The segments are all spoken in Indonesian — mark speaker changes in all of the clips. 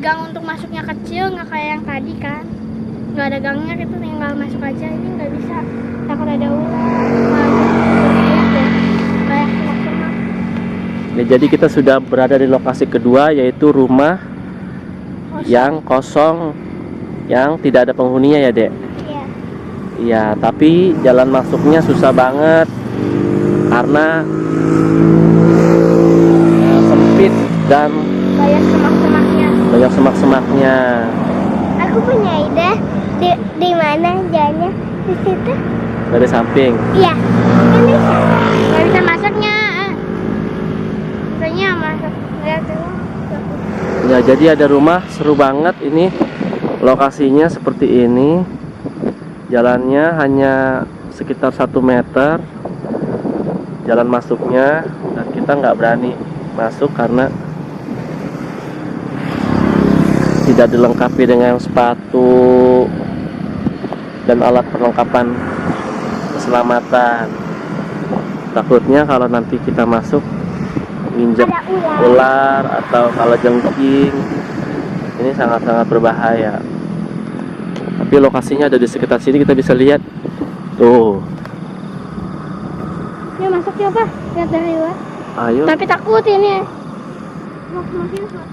Speaker 1: gang untuk masuknya kecil, nggak kayak yang tadi kan. Nggak ada gangnya, kita tinggal masuk aja. Ini nggak bisa, takut ada ular. Kayak semak-semak.
Speaker 2: Ya, jadi kita sudah berada di lokasi kedua, yaitu rumah yang kosong, yang tidak ada penghuninya ya Dek?
Speaker 1: Iya.
Speaker 2: Iya, tapi jalan masuknya susah banget karena sempit dan
Speaker 1: Banyak semak-semaknya.
Speaker 2: banyak semak-semaknya.
Speaker 1: Aku punya ide. Di mana jalannya? Di situ?
Speaker 2: Dari samping.
Speaker 1: Iya. Kan bisa. Nggak bisa masuknya. Biasanya masuk. Nggak tahu.
Speaker 2: Ya, jadi ada rumah seru banget ini. Lokasinya seperti ini. Jalannya hanya sekitar 1 meter. Jalan masuknya, dan kita nggak berani masuk karena tidak dilengkapi dengan sepatu dan alat perlengkapan keselamatan. Takutnya kalau nanti kita masuk injak
Speaker 1: Ada ular.
Speaker 2: ular atau kalau jengking, ini sangat-sangat berbahaya. Tapi lokasinya ada di sekitar sini, kita bisa lihat tuh.
Speaker 1: Yuk masuk yuk Pak. Lihat dari luar.
Speaker 2: Ayo.
Speaker 1: Tapi takut ini. Makin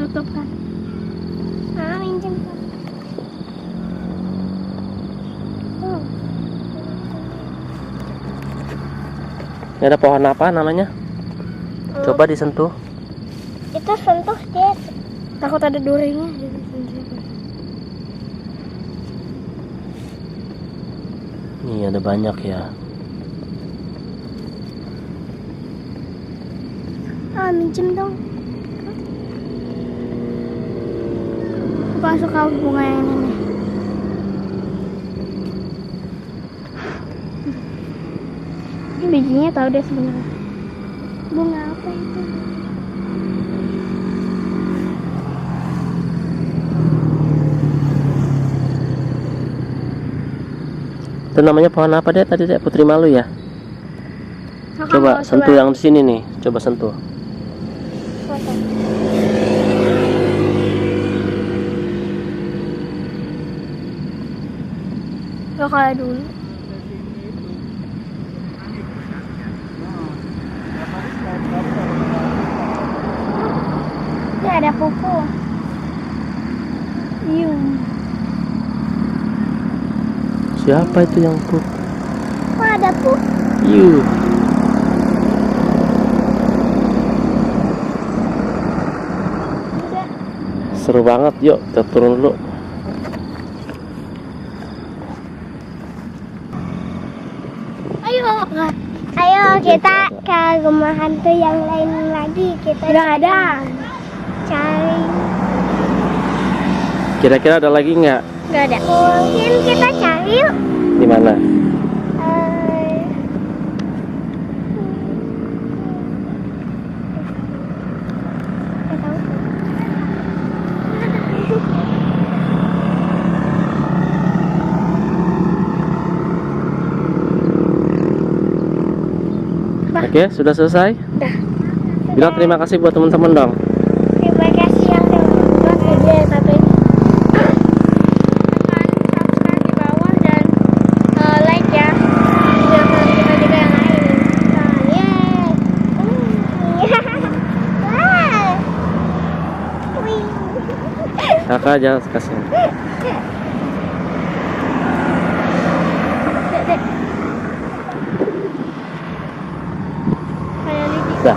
Speaker 1: tutup kan. Minjem Pak.
Speaker 2: Ini ada pohon apa namanya? Coba disentuh.
Speaker 1: Itu sentuh dia. Takut ada durinya.
Speaker 2: Nih ada banyak ya.
Speaker 1: Minjem dong. Aku suka bunga yang ini. Ini bijinya tahu deh sebenarnya. Bunga apa itu?
Speaker 2: Itu namanya pohon apa Dek tadi Dek? Putri Malu ya?
Speaker 1: Kakak
Speaker 2: Coba
Speaker 1: mau
Speaker 2: sentuh yang di sini nih. Coba sentuh.
Speaker 1: foto. Gak kayak dulu. Ini ada kuku.
Speaker 2: Siapa itu yang pup?
Speaker 1: Kok ada kuku?
Speaker 2: Yuh. Seru banget, yuk kita turun dulu.
Speaker 1: Ayo kita ke rumah hantu yang lain lagi. Kita udah ada. Cari.
Speaker 2: Kira-kira ada lagi nggak?
Speaker 1: Nggak ada. Mungkin kita cari yuk.
Speaker 2: Di mana? Oke, sudah selesai?
Speaker 1: Udah.
Speaker 2: Bilang terima kasih buat teman-teman dong.
Speaker 1: Terima kasih yang telah video satu ini. Tekan subscribe di bawah dan like ya. Jangan kita juga yang lain.
Speaker 2: Kakak jangan kasih. Dah.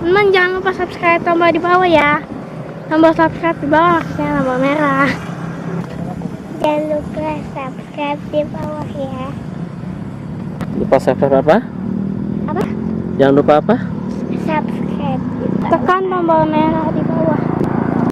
Speaker 1: Teman jangan lupa subscribe tombol di bawah ya. Tombol subscribe di bawah maksudnya tombol merah. Jangan lupa subscribe di bawah ya.
Speaker 2: Lupa subscribe apa?
Speaker 1: Apa?
Speaker 2: Jangan lupa apa?
Speaker 1: Subscribe. Tekan tombol merah di